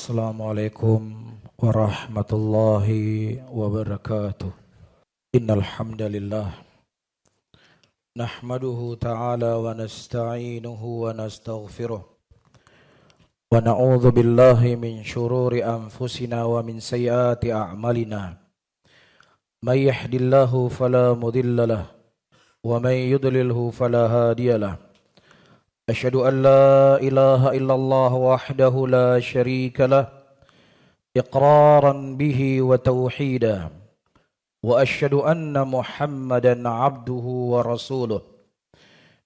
Assalamualaikum warahmatullahi wabarakatuh. Innal hamdalillah nahmaduhu ta'ala wa nasta'inuhu wa nastaghfiruh wa na'udzu billahi min shururi anfusina wa min sayyiati a'malina. May yahdihillahu fala mudilla lahu wa may yudlilhu fala hadiya lahu. Asyhadu an la ilaha illallah wahdahu la syarika lah iqraran bihi wa tauhida wa asyhadu anna Muhammadan abduhu wa rasuluh.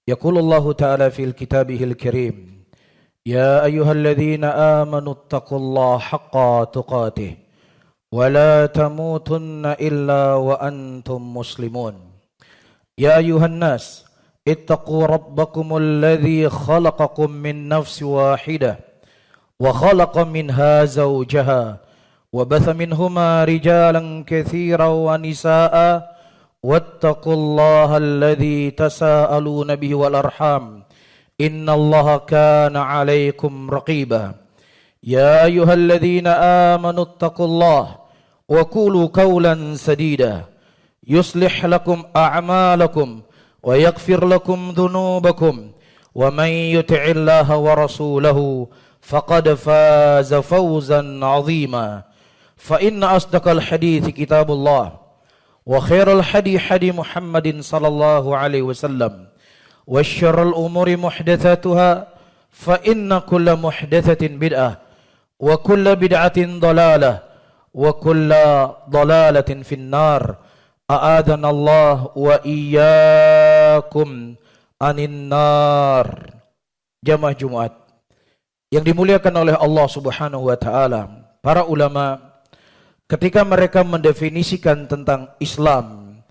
Yaqulullahu ta'ala fil kitabihil karim, ya ayyuhalladzina amanu taqullaha haqqa tuqatih wa la tamutunna illa wa antum muslimun. Ya ayyuhan nas اتقوا ربكم الذي خلقكم من نفس واحدة وخلق منها زوجها وبث منهما رجالا كثيرا ونساء واتقوا الله الذي تساءلون به والأرحام إن الله كان عليكم رقيبا. يا أيها الذين آمنوا اتقوا الله وقولوا قولا سديدا يصلح لكم أعمالكم ويغفر لكم ذنوبكم ومن يطع الله ورسوله فقد فاز فوزا عظيما. فإن أصدق الحديث كتاب الله وخير الحدي حدي محمد صلى الله عليه وسلم وشر الأمور محدثاتها فإن كل محدثة بدعة وكل بدعة ضلالة وكل ضلالة في النار. A'adana Allah wa iyyakum anin nar. Jamaah Jumat yang dimuliakan oleh Allah Subhanahu wa taala, para ulama ketika mereka mendefinisikan tentang Islam,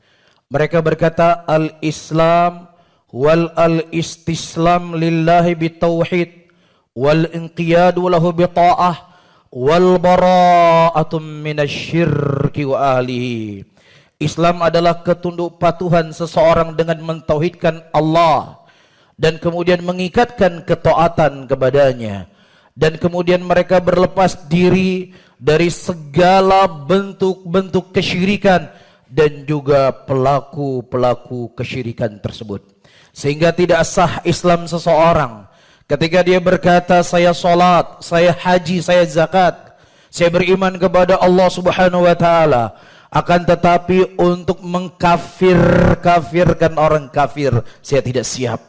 mereka berkata al-Islam wal al-istislam lillahi bitauhid wal inqiyadu lahu bita'ah wal bara'atum minasyirki wa ahlihi. Islam adalah ketunduk patuhan seseorang dengan mentauhidkan Allah dan kemudian mengikatkan ketaatan kepadanya, dan kemudian mereka berlepas diri dari segala bentuk-bentuk kesyirikan dan juga pelaku-pelaku kesyirikan tersebut, sehingga tidak sah Islam seseorang ketika dia berkata saya salat, saya haji, saya zakat, saya beriman kepada Allah Subhanahu wa taala, akan tetapi untuk mengkafirkan orang kafir saya tidak siap.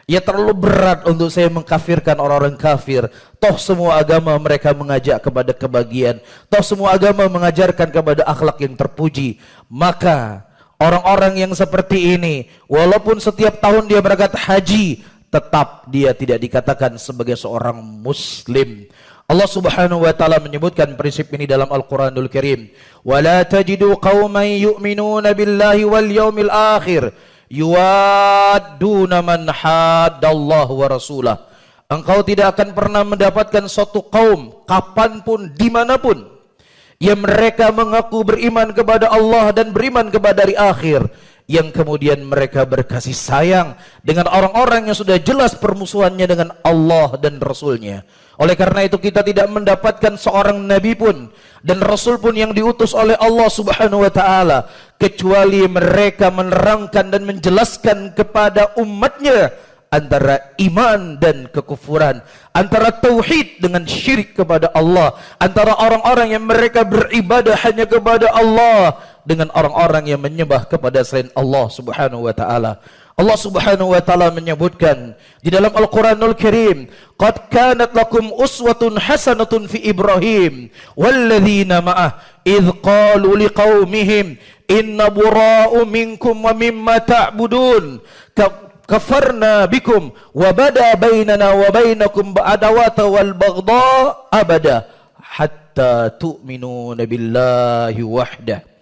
Ya, terlalu berat untuk saya mengkafirkan orang-orang kafir. Toh semua agama mereka mengajak kepada kebahagiaan. Toh semua agama mengajarkan kepada akhlak yang terpuji. Maka orang-orang yang seperti ini, walaupun setiap tahun dia berangkat haji, tetap dia tidak dikatakan sebagai seorang muslim. Allah Subhanahu wa taala menyebutkan prinsip ini dalam Al-Qur'anul Karim. Wala tajidu qauman yu'minuna billahi wal yaumil akhir yuwadduna man haddallaha wa rasulah. Engkau tidak akan pernah mendapatkan suatu kaum kapanpun dimanapun yang mereka mengaku beriman kepada Allah dan beriman kepada hari akhir, yang kemudian mereka berkasih sayang dengan orang-orang yang sudah jelas permusuhannya dengan Allah dan Rasulnya. Oleh karena itu kita tidak mendapatkan seorang nabi pun dan rasul pun yang diutus oleh Allah Subhanahu wa taala kecuali mereka menerangkan dan menjelaskan kepada umatnya antara iman dan kekufuran, antara tauhid dengan syirik kepada Allah, antara orang-orang yang mereka beribadah hanya kepada Allah dengan orang-orang yang menyembah kepada selain Allah Subhanahu wa taala. Allah Subhanahu wa taala menyebutkan di dalam Al-Qur'anul Karim, qad kanat lakum uswatun hasanatun fi Ibrahim walladzina ma'ah idz qalu liqaumihim inna bura'u minkum wa mimma ta'budun kafarna bikum wa bada bainana wa bainakum ba'adawata wal baghdha abada hatta tu'minuna billahi wahdah.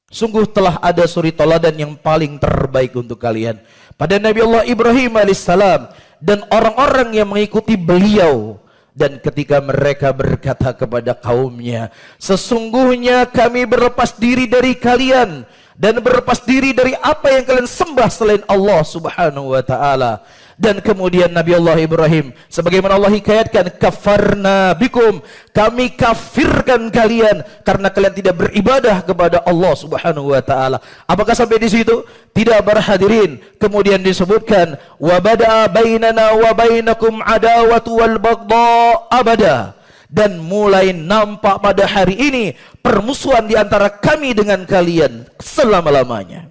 Sungguh telah ada suri teladan yang paling terbaik untuk kalian pada Nabi Allah Ibrahim alaihissalam dan orang-orang yang mengikuti beliau. Dan ketika mereka berkata kepada kaumnya, sesungguhnya kami berlepas diri dari kalian dan berlepas diri dari apa yang kalian sembah selain Allah Subhanahu wa taala. Dan kemudian Nabi Allah Ibrahim, sebagaimana Allah hikayatkan, kafarna bikum, kami kafirkan kalian karena kalian tidak beribadah kepada Allah Subhanahu wa taala. Apakah sampai di situ? Tidak, berhadirin. Kemudian disebutkan, wa bada'a bainana wa bainakum adawatu wal baghdha abada. Dan mulai nampak pada hari ini permusuhan di antara kami dengan kalian selama-lamanya.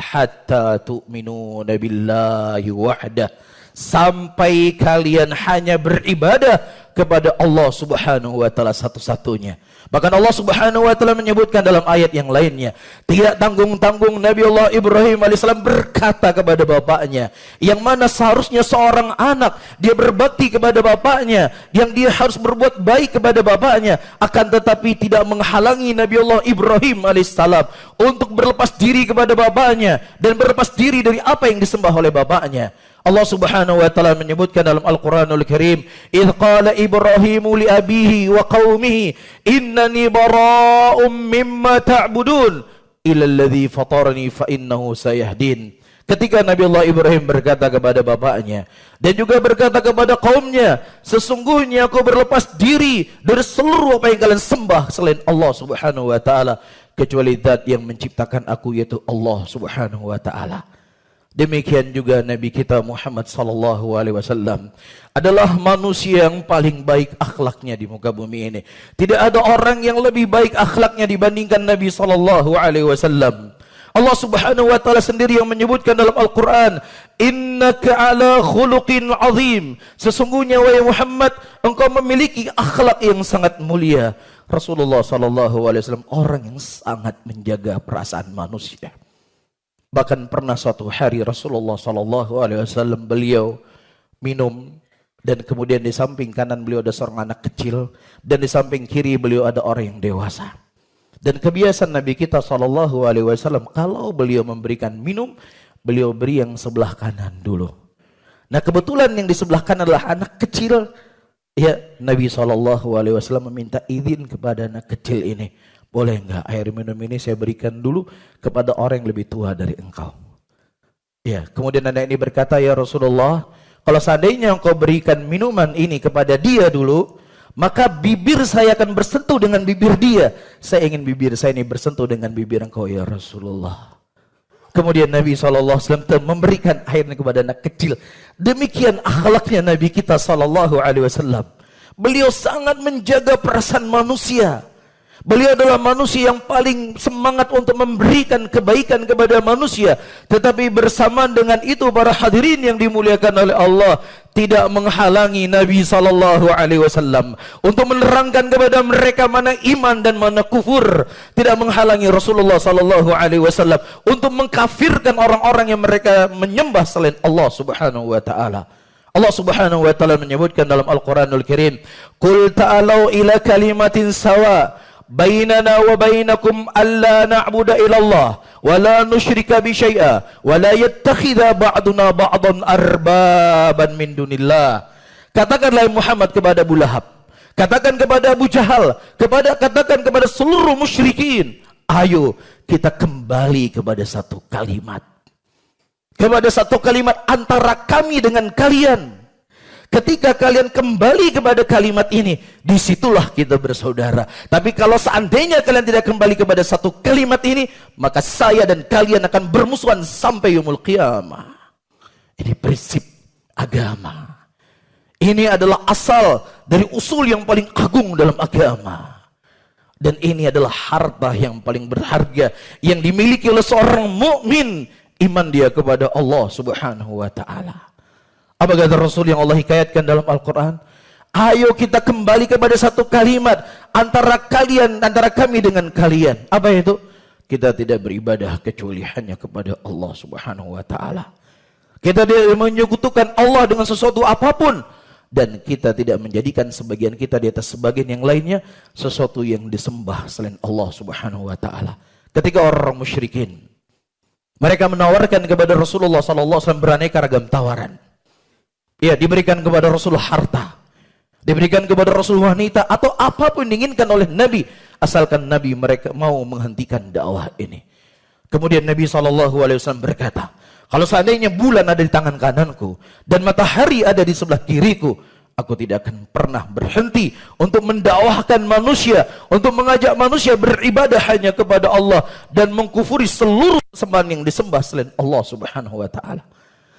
Hatta tu'minu billahi wahdah, sampai kalian hanya beribadah kepada Allah Subhanahu wa taala satu-satunya. Bahkan Allah Subhanahu wa taala menyebutkan dalam ayat yang lainnya, tidak tanggung-tanggung Nabi Allah Ibrahim alaihissalam berkata kepada bapaknya, yang mana seharusnya seorang anak dia berbakti kepada bapaknya, yang dia harus berbuat baik kepada bapaknya, akan tetapi tidak menghalangi Nabi Allah Ibrahim alaihissalam untuk berlepas diri kepada bapaknya dan berlepas diri dari apa yang disembah oleh bapaknya. Allah Subhanahu wa taala menyebutkan dalam Al-Qur'anul Karim, "Idz qala Ibrahimu li abihi wa qaumihi innani bara'um mimma ta'budun illa alladzi fatarani fa innahu sayahdin." Ketika Nabi Allah Ibrahim berkata kepada bapaknya dan juga berkata kepada kaumnya, sesungguhnya aku berlepas diri dari seluruh apa yang kalian sembah selain Allah Subhanahu wa taala, kecuali zat yang menciptakan aku, yaitu Allah Subhanahu wa taala. Demikian juga Nabi kita Muhammad sallallahu alaihi wasallam adalah manusia yang paling baik akhlaknya di muka bumi ini. Tidak ada orang yang lebih baik akhlaknya dibandingkan Nabi sallallahu alaihi wasallam. Allah Subhanahu wa taala sendiri yang menyebutkan dalam Al-Qur'an, "Innaka ala khuluqin azim." Sesungguhnya wahai Muhammad, engkau memiliki akhlak yang sangat mulia. Rasulullah sallallahu alaihi wasallam orang yang sangat menjaga perasaan manusia. Bahkan pernah suatu hari Rasulullah sallallahu alaihi wasallam beliau minum, dan kemudian di samping kanan beliau ada seorang anak kecil dan di samping kiri beliau ada orang yang dewasa. Dan kebiasaan Nabi kita sallallahu alaihi wasallam kalau beliau memberikan minum, beliau beri yang sebelah kanan dulu. Nah, kebetulan yang di sebelah kanan adalah anak kecil. Ya, Nabi sallallahu alaihi wasallam meminta izin kepada anak kecil ini, boleh enggak air minum ini saya berikan dulu kepada orang yang lebih tua dari engkau? Ya, kemudian anak ini berkata, ya Rasulullah, kalau seandainya engkau berikan minuman ini kepada dia dulu, maka bibir saya akan bersentuh dengan bibir dia. Saya ingin bibir saya ini bersentuh dengan bibir engkau ya Rasulullah. Kemudian Nabi SAW memberikan airnya kepada anak kecil. Demikian akhlaknya Nabi kita SAW. Beliau sangat menjaga perasaan manusia. Beliau adalah manusia yang paling semangat untuk memberikan kebaikan kepada manusia. Tetapi bersamaan dengan itu para hadirin yang dimuliakan oleh Allah, tidak menghalangi Nabi SAW untuk menerangkan kepada mereka mana iman dan mana kufur. Tidak menghalangi Rasulullah SAW untuk mengkafirkan orang-orang yang mereka menyembah selain Allah Subhanahu wa taala. Allah Subhanahu wa taala menyebutkan dalam Al-Qur'anul Karim, "Qul ta'alau ila kalimatin sawa bainana wa bainakum alla na'budu illallah wa la nusyrika bi syai'a wa la yattakhidha ba'duna ba'dan arbaban min dunillah." Katakanlah Muhammad kepada Abu Lahab, katakan kepada Abu Jahal, katakan kepada seluruh musyrikin, ayo kita kembali kepada satu kalimat. Kepada satu kalimat antara kami dengan kalian. Ketika kalian kembali kepada kalimat ini, disitulah kita bersaudara. Tapi kalau seandainya kalian tidak kembali kepada satu kalimat ini, maka saya dan kalian akan bermusuhan sampai yaumul qiyamah. Ini prinsip agama. Ini adalah asal dari usul yang paling agung dalam agama. Dan ini adalah harta yang paling berharga yang dimiliki oleh seorang mukmin, iman dia kepada Allah Subhanahu wa taala. Apa kata Rasul yang Allah hikayatkan dalam Al-Quran? Ayo kita kembali kepada satu kalimat antara kami dengan kalian. Apa itu? Kita tidak beribadah kecuali hanya kepada Allah Subhanahu wa taala. Kita tidak menyekutukan Allah dengan sesuatu apapun, dan kita tidak menjadikan sebagian kita di atas sebagian yang lainnya sesuatu yang disembah selain Allah Subhanahu wa taala. Ketika orang musyrikin mereka menawarkan kepada Rasulullah SAW beraneka ragam tawaran. Ya, diberikan kepada Rasul harta, diberikan kepada Rasul wanita, atau apapun diinginkan oleh Nabi, asalkan Nabi mereka mau menghentikan dakwah ini. Kemudian Nabi SAW berkata, Kalau seandainya bulan ada di tangan kananku dan matahari ada di sebelah kiriku, aku tidak akan pernah berhenti untuk mendakwahkan manusia, untuk mengajak manusia beribadah hanya kepada Allah dan mengkufuri seluruh sembahan yang disembah selain Allah Subhanahu wa taala.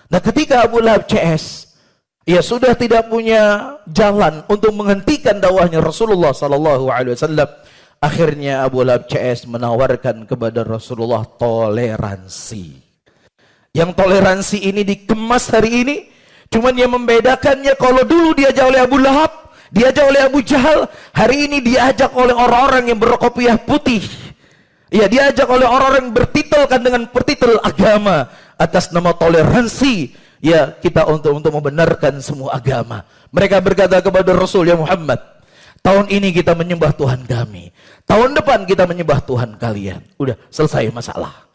Nah, ketika Abu Lahab CS, ia sudah tidak punya jalan untuk menghentikan dakwahnya Rasulullah sallallahu alaihi wasallam. Akhirnya Abu Lahab CS menawarkan kepada Rasulullah toleransi. Yang toleransi ini dikemas hari ini, cuman yang membedakannya kalau dulu diajak oleh Abu Lahab, diajak oleh Abu Jahal, hari ini diajak oleh orang-orang yang berkopiah putih. Ya, diajak oleh orang-orang yang bertitelkan dengan pertitel agama atas nama toleransi. Ya, kita untuk membenarkan semua agama. Mereka berkata kepada Rasul, ya Muhammad, tahun ini kita menyembah Tuhan kami, tahun depan kita menyembah Tuhan kalian. Udah selesai masalah.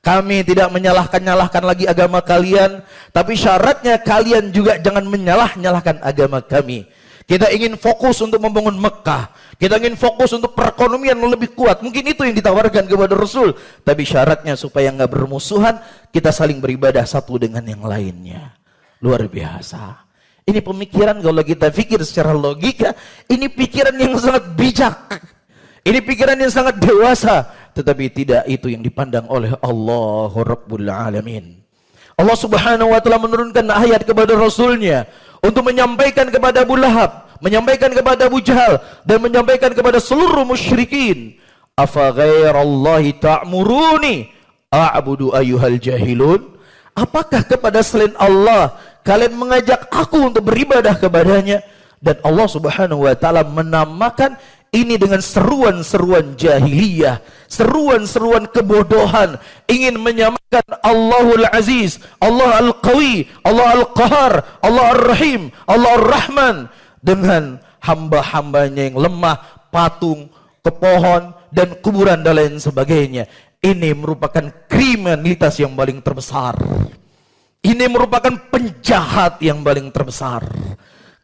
Kami tidak menyalahkan lagi agama kalian, tapi syaratnya kalian juga jangan menyalahkan agama kami. Kita ingin fokus untuk membangun Mekah. Kita ingin fokus untuk perekonomian yang lebih kuat. Mungkin itu yang ditawarkan kepada Rasul. Tapi syaratnya supaya nggak bermusuhan, kita saling beribadah satu dengan yang lainnya. Luar biasa. Ini pemikiran kalau kita pikir secara logika, ini pikiran yang sangat bijak. Ini pikiran yang sangat dewasa, tetapi tidak itu yang dipandang oleh Allah Rabbul Alamin. Allah Subhanahu wa taala menurunkan ayat kepada Rasulnya untuk menyampaikan kepada Abu Lahab, menyampaikan kepada Abu Jahal, dan menyampaikan kepada seluruh musyrikin. Afa ghairallahi ta'muruni a'budu ayyuhal jahilun? Apakah kepada selain Allah kalian mengajak aku untuk beribadah kepadanya? Dan Allah Subhanahu wa taala menamakan ini dengan seruan-seruan jahiliyah, seruan-seruan kebodohan, ingin menyamakan Allahul Aziz, Allah Al-Qawi, Allah Al-Qahar, Allah Ar-Rahim, Allah Ar-Rahman dengan hamba-hambanya yang lemah, patung, ke pohon, dan kuburan dan lain sebagainya. Ini merupakan kriminalitas yang paling terbesar. Ini merupakan penjahat yang paling terbesar.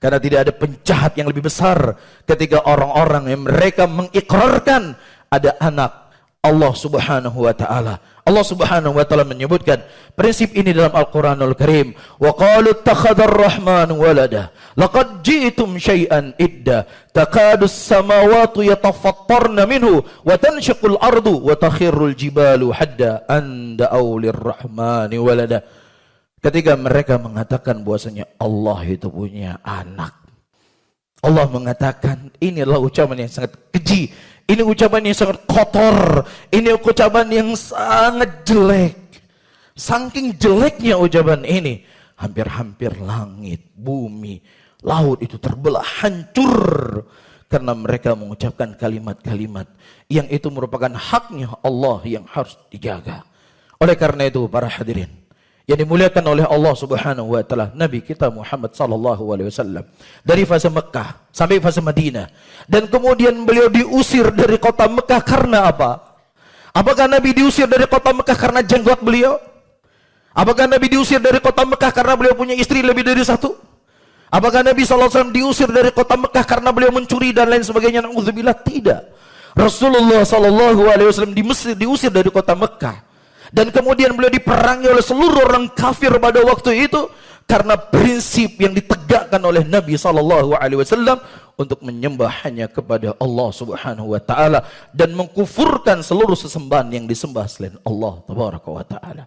Karena tidak ada penjahat yang lebih besar ketika orang-orang yang mereka mengikrarkan ada anak Allah Subhanahu wa taala. Allah Subhanahu wa taala menyebutkan prinsip ini dalam Al-Qur'anul Karim. Wa qalu ittakhadar rahmanu walada. Laqad ji'tum syai'an idda. Takadu as-samawati yatafattarna minhu wa tanshiqul ardu wa takhirrul jibalu hadda an da'u lirrahmani walada. Ketika mereka mengatakan bahwasanya Allah itu punya anak, Allah mengatakan ini adalah ucapan yang sangat keji, ini ucapan yang sangat kotor, ini ucapan yang sangat jelek. Saking jeleknya ucapan ini, hampir-hampir langit, bumi, laut itu terbelah, hancur karena mereka mengucapkan kalimat-kalimat yang itu merupakan haknya Allah yang harus dijaga. Oleh karena itu para hadirin yang dimuliakan oleh Allah Subhanahu wa taala, Nabi kita Muhammad sallallahu alaihi wasallam dari fase Mekah sampai fase Madinah, dan kemudian beliau diusir dari kota Mekah karena apa? Apakah Nabi diusir dari kota Mekah karena jenggot beliau? Apakah Nabi diusir dari kota Mekah karena beliau punya istri lebih dari satu? Apakah Nabi sallallahu alaihi wasallam diusir dari kota Mekah karena beliau mencuri dan lain sebagainya? Nauzubillah, tidak. Rasulullah sallallahu alaihi wasallam diusir dari kota Mekah. Dan kemudian beliau diperangi oleh seluruh orang kafir pada waktu itu karena prinsip yang ditegakkan oleh Nabi sallallahu alaihi wasallam untuk menyembah hanya kepada Allah Subhanahu wa taala dan mengkufurkan seluruh sesembahan yang disembah selain Allah tabaraka wa taala.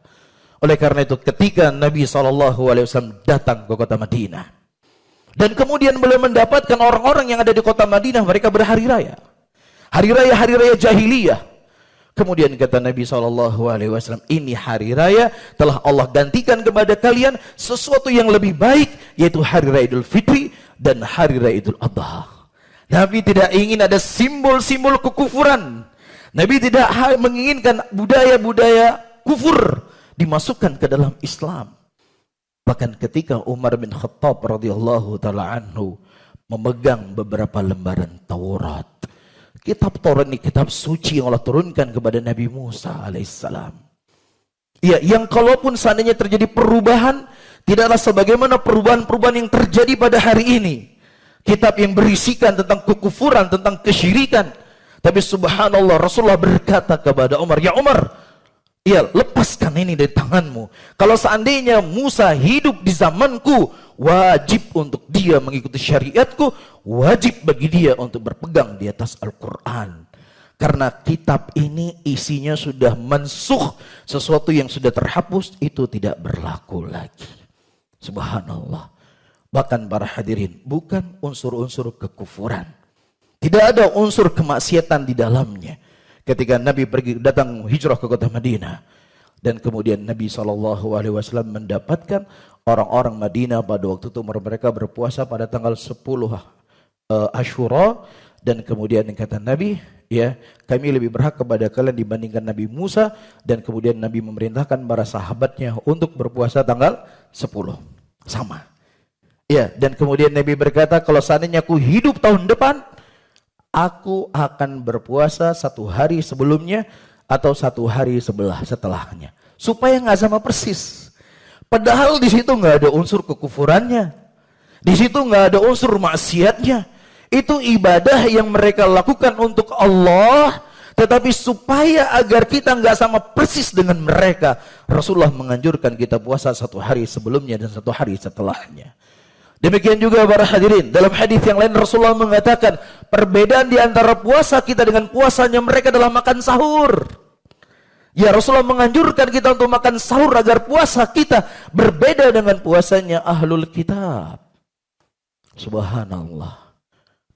Oleh karena itu ketika Nabi sallallahu alaihi wasallam datang ke kota Madinah dan kemudian beliau mendapatkan orang-orang yang ada di kota Madinah, mereka berhari raya. Hari raya jahiliyah. Kemudian kata Nabi SAW, ini hari raya telah Allah gantikan kepada kalian sesuatu yang lebih baik, yaitu hari raya Idul Fitri dan hari raya Idul Adha. Nabi tidak ingin ada simbol-simbol kekufuran. Nabi tidak menginginkan budaya-budaya kufur dimasukkan ke dalam Islam. Bahkan ketika Umar bin Khattab radhiyallahu taala anhu memegang beberapa lembaran Taurat, kitab Taurat ini kitab suci yang Allah turunkan kepada Nabi Musa alaihissalam. Ya, yang kalaupun seandainya terjadi perubahan, tidaklah sebagaimana perubahan-perubahan yang terjadi pada hari ini. Kitab yang berisikan tentang kekufuran, tentang kesyirikan. Tapi subhanallah, Rasulullah berkata kepada Umar, ya Umar, Ya, lepaskan ini dari tanganmu. Kalau seandainya Musa hidup di zamanku, wajib untuk dia mengikuti syariatku, wajib bagi dia untuk berpegang di atas Al-Quran. Karena kitab ini isinya sudah mansukh, sesuatu yang sudah terhapus itu tidak berlaku lagi. Subhanallah. Bahkan para hadirin, bukan unsur-unsur kekufuran. Tidak ada unsur kemaksiatan di dalamnya. Ketika Nabi datang hijrah ke kota Madinah, dan kemudian Nabi SAW mendapatkan orang-orang Madinah pada waktu itu mereka berpuasa pada tanggal 10 Asyura, dan kemudian kata Nabi, ya, kami lebih berhak kepada kalian dibandingkan Nabi Musa, dan kemudian Nabi memerintahkan para sahabatnya untuk berpuasa tanggal 10. Sama. Ya, dan kemudian Nabi berkata, kalau seandainya aku hidup tahun depan, aku akan berpuasa 1 hari sebelumnya atau 1 hari setelahnya, supaya nggak sama persis. Padahal di situ nggak ada unsur kekufurannya, di situ nggak ada unsur maksiatnya. Itu ibadah yang mereka lakukan untuk Allah, tetapi supaya agar kita nggak sama persis dengan mereka, Rasulullah menganjurkan kita puasa 1 hari sebelumnya dan 1 hari setelahnya. Demikian juga para hadirin, dalam hadis yang lain Rasulullah mengatakan, perbedaan di antara puasa kita dengan puasanya mereka adalah makan sahur. Ya, Rasulullah menganjurkan kita untuk makan sahur agar puasa kita berbeda dengan puasanya ahlul kitab. Subhanallah.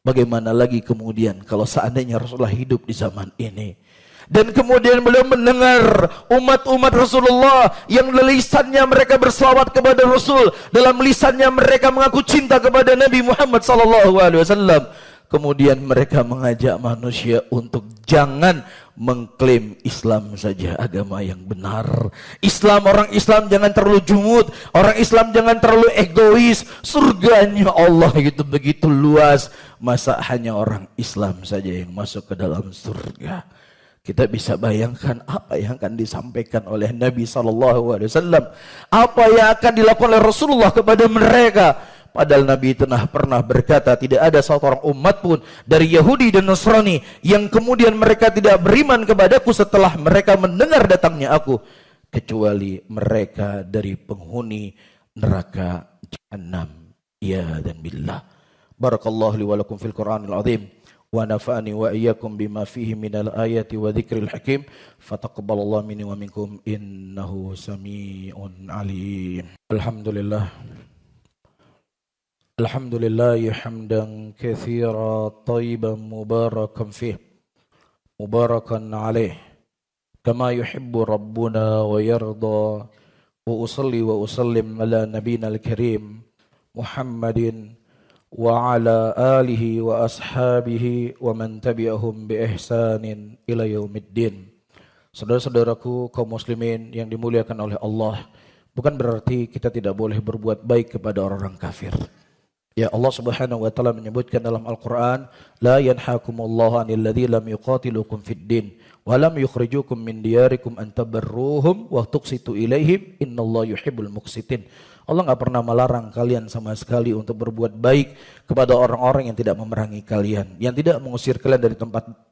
Bagaimana lagi kemudian kalau seandainya Rasulullah hidup di zaman ini, dan kemudian beliau mendengar umat-umat Rasulullah yang lisannya mereka berselawat kepada Rasul, dalam lisannya mereka mengaku cinta kepada Nabi Muhammad SAW. Kemudian mereka mengajak manusia untuk jangan mengklaim Islam saja agama yang benar. Orang Islam jangan terlalu jumud, orang Islam jangan terlalu egois. Surganya Allah itu begitu luas, masa hanya orang Islam saja yang masuk ke dalam surga? Kita bisa bayangkan apa yang akan disampaikan oleh Nabi SAW, apa yang akan dilakukan oleh Rasulullah kepada mereka. Padahal Nabi pernah berkata, tidak ada seorang umat pun dari Yahudi dan Nasrani yang kemudian mereka tidak beriman kepadaku setelah mereka mendengar datangnya aku, kecuali mereka dari penghuni neraka Jahannam. Ya dan billah. Barakallahu li wa lakum fil Qur'anil azim. ونفعني وإياكم بما فيه من الآيات وذكر الحكيم فتقبل الله مني ومنكم إنه سميع عليم. الحمد لله حمدا كثيرا طيبا مباركا فيه مباركا عليه كما يحب ربنا ويرضى وأصلي وأسلم على نبينا الكريم محمد وعلى آله وأصحابه ومن تبعهم بإحسان إلى يوم الدين. Saudara-saudaraku kaum muslimin yang dimuliakan oleh Allah, bukan berarti kita tidak boleh berbuat baik kepada orang kafir. Ya, Allah Subhanahu wa taala menyebutkan dalam Al-Qur'an, la yanhakumullahu 'anil ladzina lam yuqatilukum fid din wa lam yukhrijukum min diyarikum an tabarruhum wa tuqsitu ilaihim innallaha yuhibbul muqsitin. Allah nggak pernah melarang kalian sama sekali untuk berbuat baik kepada orang-orang yang tidak memerangi kalian, yang tidak mengusir kalian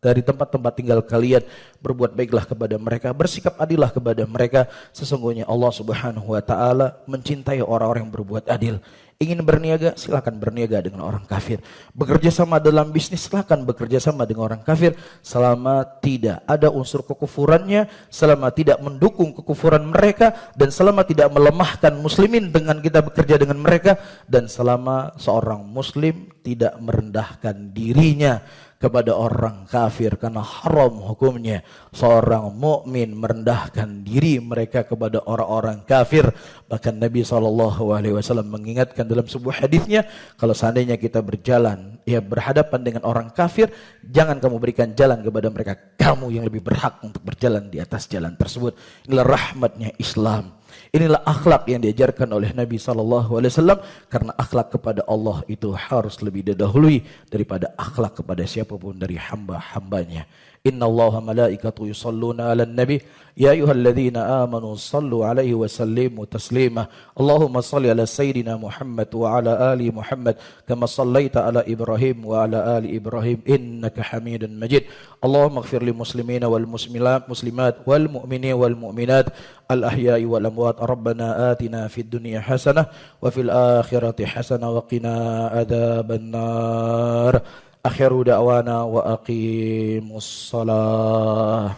dari tempat-tempat tinggal kalian. Berbuat baiklah kepada mereka, bersikap adillah kepada mereka. Sesungguhnya Allah Subhanahu wa taala mencintai orang-orang yang berbuat adil. Ingin berniaga, silakan berniaga dengan orang kafir. Bekerja sama dalam bisnis, silakan bekerja sama dengan orang kafir, selama tidak ada unsur kekufurannya, selama tidak mendukung kekufuran mereka, dan selama tidak melemahkan muslimin dengan kita bekerja dengan mereka, dan selama seorang muslim tidak merendahkan dirinya kepada orang kafir, karena haram hukumnya seorang mukmin merendahkan diri mereka kepada orang-orang kafir. Bahkan Nabi SAW mengingatkan dalam sebuah hadisnya, kalau seandainya kita berjalan berhadapan dengan orang kafir, jangan kamu berikan jalan kepada mereka, kamu yang lebih berhak untuk berjalan di atas jalan tersebut. Inilah rahmatnya Islam. Inilah akhlak yang diajarkan oleh Nabi SAW, karena akhlak kepada Allah itu harus lebih didahului daripada akhlak kepada siapapun dari hamba-hambanya. Inna Allaha malaikatu yusalluna ala nabi ya ayyuhalladzina amanu sallu alaihi wa sallimu taslima. Allahumma salli ala sayyidina Muhammad wa ala ali Muhammad kama sallaita ala Ibrahim wa ala ali Ibrahim innaka Hamidun Majid. Allahumma ighfir lil muslimina wal muslimat wal mu'minina wal mu'minat al ahya'i wal amwat. Rabbana atina fid dunya hasanah wa fil akhirati hasanah wa qina adzaban nar. Akhiru da'wana wa aqimus salah.